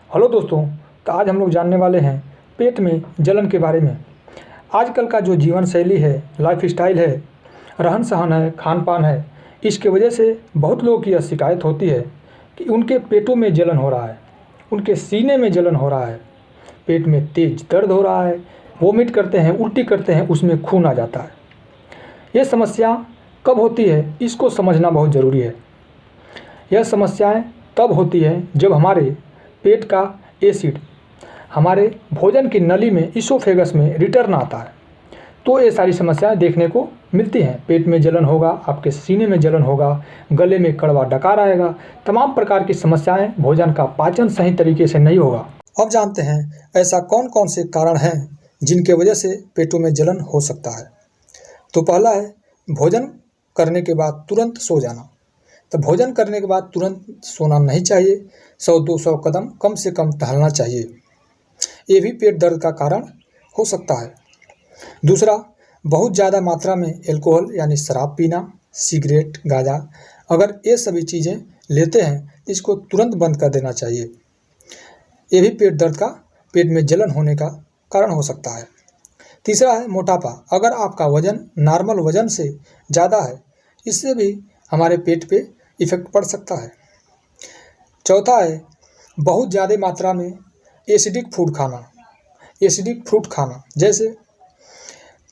Hello दोस्तों, तो आज हम लोग जानने वाले हैं पेट में जलन के बारे में। आजकल का जो जीवन शैली है, लाइफ स्टाइल है, रहन सहन है, खान पान है, इसके वजह से बहुत लोगों की यह शिकायत होती है कि उनके पेटों में जलन हो रहा है, उनके सीने में जलन हो रहा है, पेट में तेज दर्द हो रहा है, वोमिट करते हैं, उल्टी करते हैं, उसमें खून आ जाता है। ये समस्या कब होती है, इसको समझना बहुत ज़रूरी है। यह समस्याएं तब होती है जब हमारे पेट का एसिड हमारे भोजन की नली में, इसोफेगस में रिटर्न आता है, तो ये सारी समस्याएं देखने को मिलती हैं। पेट में जलन होगा, आपके सीने में जलन होगा, गले में कड़वा डकार आएगा, तमाम प्रकार की समस्याएं, भोजन का पाचन सही तरीके से नहीं होगा। अब जानते हैं ऐसा कौन कौन से कारण हैं जिनके वजह से पेटों में जलन हो सकता है। तो पहला है भोजन करने के बाद तुरंत सो जाना। तो भोजन करने के बाद तुरंत सोना नहीं चाहिए, 100-200 कदम कम से कम टहलना चाहिए। ये भी पेट दर्द का कारण हो सकता है। दूसरा, बहुत ज़्यादा मात्रा में अल्कोहल यानी शराब पीना, सिगरेट, गांजा, अगर ये सभी चीज़ें लेते हैं इसको तुरंत बंद कर देना चाहिए। ये भी पेट दर्द का, पेट में जलन होने का कारण हो सकता है। तीसरा है मोटापा। अगर आपका वज़न नॉर्मल वज़न से ज़्यादा है, इससे भी हमारे पेट पे इफ़ेक्ट पड़ सकता है। चौथा है बहुत ज़्यादा मात्रा में एसिडिक फूड खाना। एसिडिक फ्रूट खाना जैसे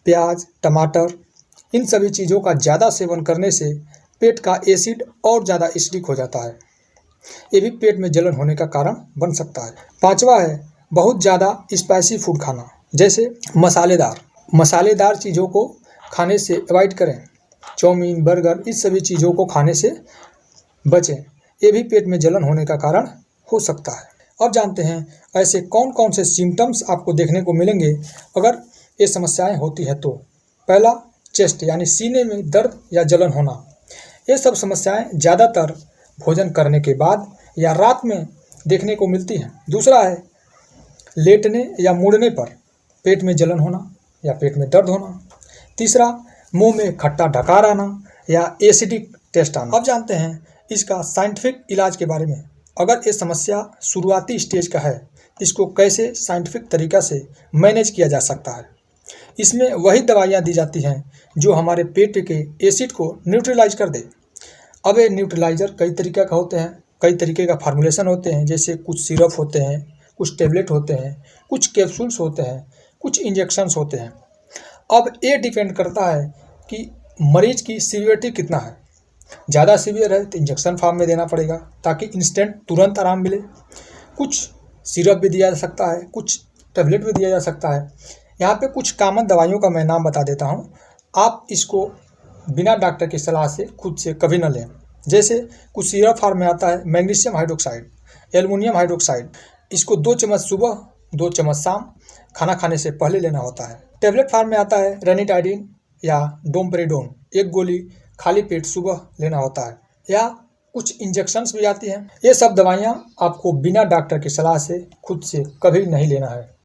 प्याज, टमाटर, इन सभी चीज़ों का ज़्यादा सेवन करने से पेट का एसिड और ज़्यादा एसिडिक हो जाता है। ये भी पेट में जलन होने का कारण बन सकता है। पांचवा है बहुत ज़्यादा स्पाइसी फूड खाना, जैसे मसालेदार चीज़ों को खाने से अवॉइड करें। चाउमीन, बर्गर, इस सभी चीज़ों को खाने से बचें। ये भी पेट में जलन होने का कारण हो सकता है। अब जानते हैं ऐसे कौन कौन से सिम्टम्स आपको देखने को मिलेंगे अगर ये समस्याएं होती हैं तो। पहला, चेस्ट यानी सीने में दर्द या जलन होना। ये सब समस्याएं ज़्यादातर भोजन करने के बाद या रात में देखने को मिलती हैं। दूसरा है लेटने या मुड़ने पर पेट में जलन होना या पेट में दर्द होना। तीसरा, मुंह में खट्टा डकार आना या एसिडिक टेस्ट आना। अब जानते हैं इसका साइंटिफिक इलाज के बारे में। अगर ये समस्या शुरुआती स्टेज का है, इसको कैसे साइंटिफिक तरीक़ा से मैनेज किया जा सकता है। इसमें वही दवाइयाँ दी जाती हैं जो हमारे पेट के एसिड को न्यूट्रलाइज कर दे। अब ये न्यूट्रलाइज़र कई तरीके का होते हैं, कई तरीके का फार्मूलेशन होते हैं, जैसे कुछ सिरप होते हैं, कुछ टेबलेट होते हैं, कुछ कैप्सूल्स होते हैं, कुछ इंजेक्शंस होते हैं। अब ये डिपेंड करता है कि मरीज़ की सीवियरिटी कितना है। ज़्यादा सीवियर है तो इंजेक्शन फॉर्म में देना पड़ेगा ताकि इंस्टेंट तुरंत आराम मिले। कुछ सिरप भी दिया जा सकता है, कुछ टेबलेट भी दिया जा सकता है। यहाँ पे कुछ कॉमन दवाइयों का मैं नाम बता देता हूँ, आप इसको बिना डॉक्टर की सलाह से खुद से कभी ना लें। जैसे कुछ सिरप फॉर्म में आता है मैग्नीशियम हाइड्रोक्साइड, एल्युमिनियम हाइड्रोक्साइड, इसको 2 चम्मच सुबह, 2 चम्मच शाम खाना खाने से पहले लेना होता है। टेबलेट फॉर्म में आता है रेनिटाइडिन या डोमपेरिडोन, 1 गोली खाली पेट सुबह लेना होता है, या कुछ इंजेक्शंस भी आती हैं। ये सब दवाइयाँ आपको बिना डॉक्टर की सलाह से खुद से कभी नहीं लेना है।